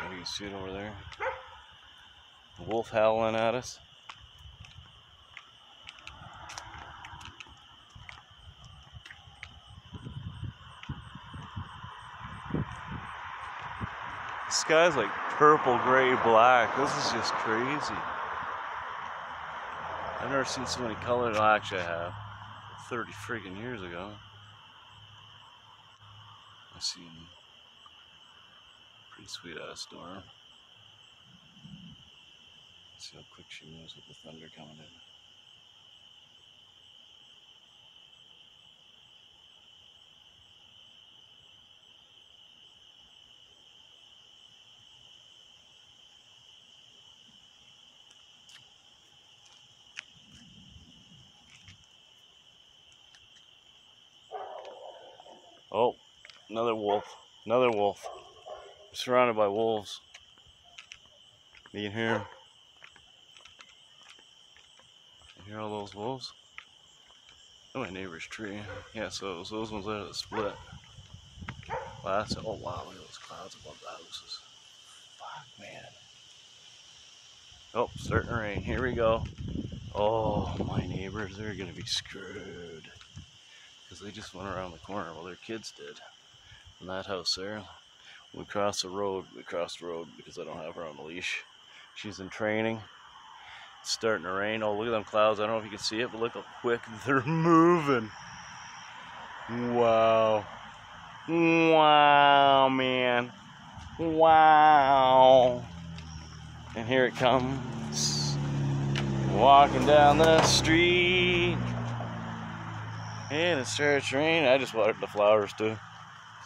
You can see it over there. The wolf howling at us. The sky's like purple, gray, black. This is just crazy. I've never seen so many colors. Well, actually, I have. 30 friggin' years ago. I seen a pretty sweet ass storm. See how quick she moves with the thunder coming in. Oh, another wolf. Another wolf. We're surrounded by wolves. You can hear them. You hear all those wolves? Oh, my neighbor's tree. Yeah, so those ones there that split. Well, that's, oh wow, look at those clouds above the houses. Fuck, man. Oh, starting to rain. Here we go. Oh, my neighbors, they're gonna be screwed. Because they just went around the corner. Well, their kids did. In that house there. We crossed the road. We crossed the road because I don't have her on the leash. She's in training. It's starting to rain. Oh, look at them clouds. I don't know if you can see it, but look how quick they're moving. Wow. Wow, man. Wow. And here it comes. Walking down the street. And it starts raining. I just watered the flowers too.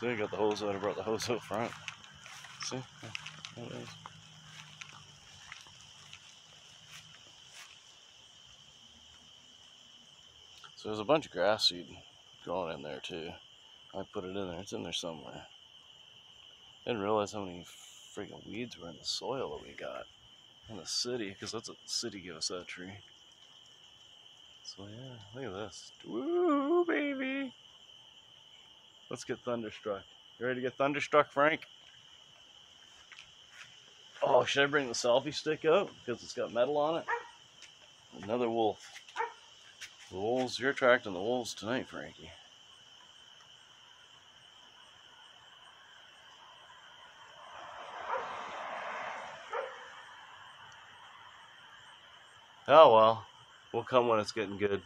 See, I got the hose out. I brought the hose out front. See? There it is. So there's a bunch of grass seed growing in there too. I put it in there. It's in there somewhere. I didn't realize how many freaking weeds were in the soil that we got in the city, because that's what the city gave us that tree. So yeah, look at this. Woo, baby! Let's get thunderstruck. You ready to get thunderstruck, Frank? Oh, should I bring the selfie stick out because it's got metal on it? Another wolf. The wolves, you're attracting the wolves tonight, Frankie. Oh well, we'll come when it's getting good.